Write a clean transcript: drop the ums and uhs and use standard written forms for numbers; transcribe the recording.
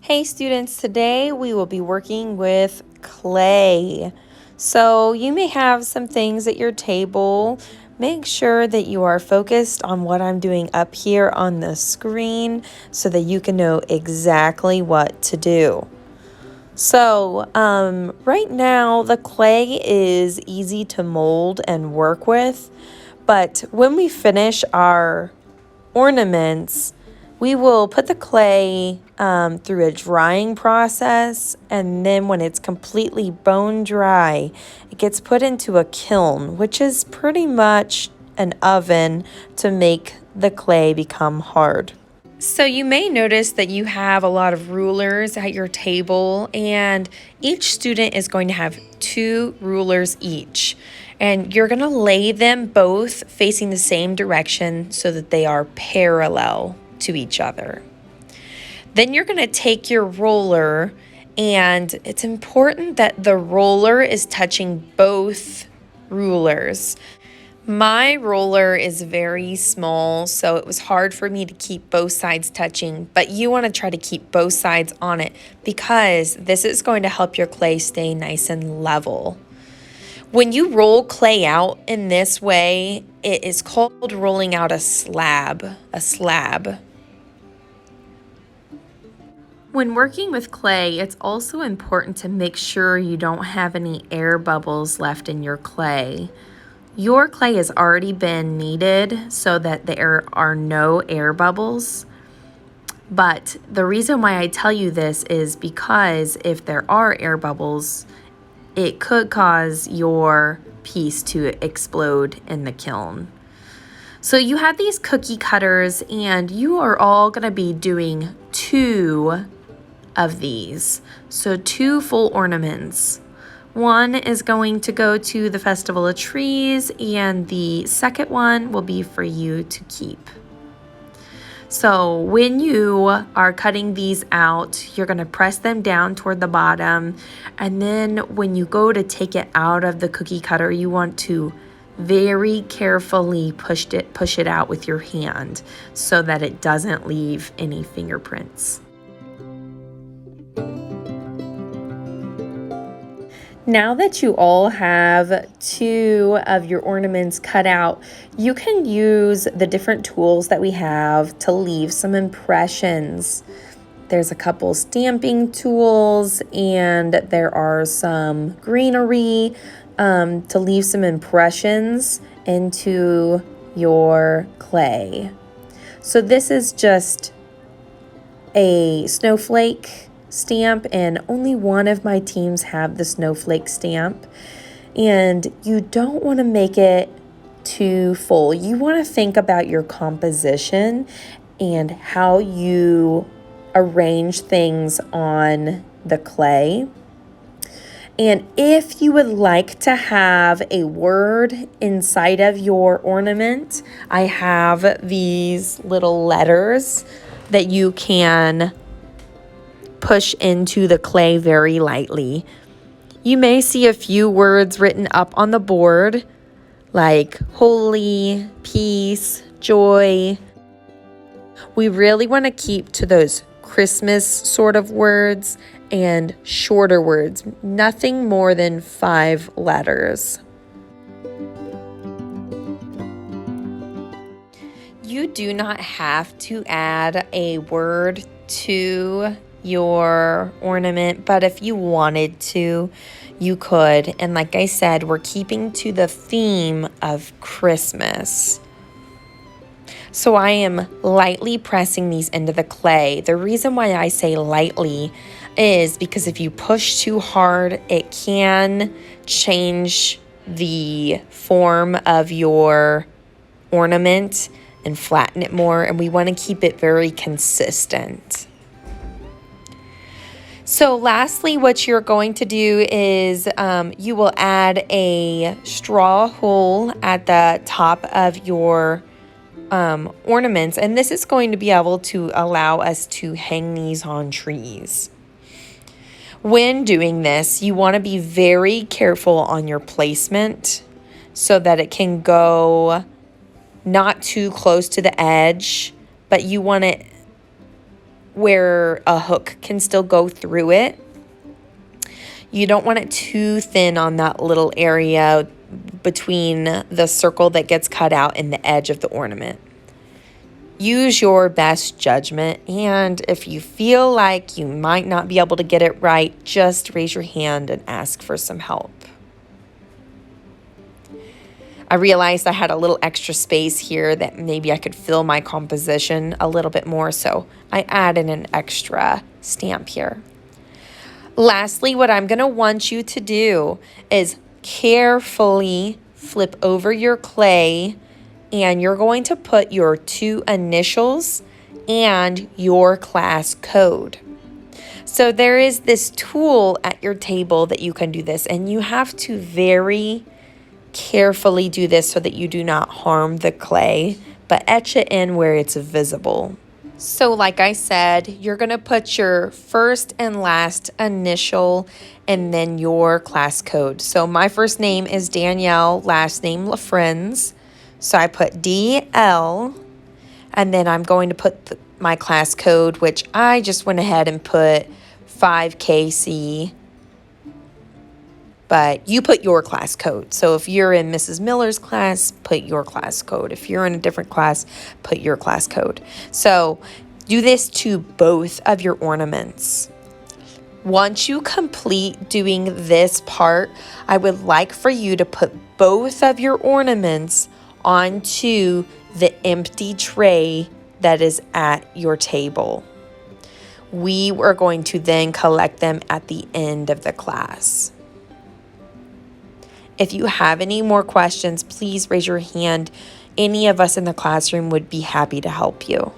Hey students, today we will be working with clay. So you may have some things at your table. Make sure that you are focused on what I'm doing up here on the screen so that you can know exactly what to do. So right now the clay is easy to mold and work with, but when we finish our ornaments, we will put the clay through a drying process, and then when it's completely bone dry, it gets put into a kiln, which is pretty much an oven to make the clay become hard. So you may notice that you have a lot of rulers at your table, and each student is going to have 2 rulers each. And you're going to lay them both facing the same direction so that they are parallel to each other. Then you're going to take your roller, and it's important that the roller is touching both rulers. My roller is very small, so it was hard for me to keep both sides touching, but you want to try to keep both sides on it because this is going to help your clay stay nice and level. When you roll clay out in this way, it is called rolling out a slab. When working with clay, it's also important to make sure you don't have any air bubbles left in your clay. Your clay has already been kneaded so that there are no air bubbles. But the reason why I tell you this is because if there are air bubbles, it could cause your piece to explode in the kiln. So you have these cookie cutters, and you are all going to be doing 2 of these. So 2 full ornaments. One is going to go to the Festival of Trees, and the second one will be for you to keep. So when you are cutting these out, you're going to press them down toward the bottom, and then when you go to take it out of the cookie cutter, you want to very carefully push it out with your hand so that it doesn't leave any fingerprints. Now that you all have 2 of your ornaments cut out, you can use the different tools that we have to leave some impressions. There's a couple stamping tools, and there are some greenery to leave some impressions into your clay. So this is just a snowflake stamp, and only one of my teams have the snowflake stamp, and you don't want to make it too full. You want to think about your composition and how you arrange things on the clay. And if you would like to have a word inside of your ornament, I have these little letters that you can push into the clay very lightly. You may see a few words written up on the board, like holy, peace, joy. We really want to keep to those Christmas sort of words and shorter words, nothing more than 5 letters. You do not have to add a word to your ornament, but if you wanted to, you could. And like I said, we're keeping to the theme of Christmas. So I am lightly pressing these into the clay. The reason why I say lightly is because if you push too hard, it can change the form of your ornament and flatten it more, and we want to keep it very consistent. So lastly, what you're going to do is you will add a straw hole at the top of your ornaments, and this is going to be able to allow us to hang these on trees. When doing this, you want to be very careful on your placement so that it can go not too close to the edge, but you want it where a hook can still go through it. You don't want it too thin on that little area between the circle that gets cut out and the edge of the ornament. Use your best judgment, and if you feel like you might not be able to get it right, just raise your hand and ask for some help. I realized I had a little extra space here that maybe I could fill my composition a little bit more, so I added an extra stamp here. Lastly, what I'm going to want you to do is carefully flip over your clay, and you're going to put your 2 initials and your class code. So there is this tool at your table that you can do this, and you have to very carefully do this so that you do not harm the clay, but etch it in where it's visible. So like I said, you're going to put your first and last initial and then your class code. So my first name is Danielle, last name LaFrenz. So I put DL, and then I'm going to put my class code, which I just went ahead and put 5KC. But you put your class code. So if you're in Mrs. Miller's class, put your class code. If you're in a different class, put your class code. So do this to both of your ornaments. Once you complete doing this part, I would like for you to put both of your ornaments onto the empty tray that is at your table. We are going to then collect them at the end of the class. If you have any more questions, please raise your hand. Any of us in the classroom would be happy to help you.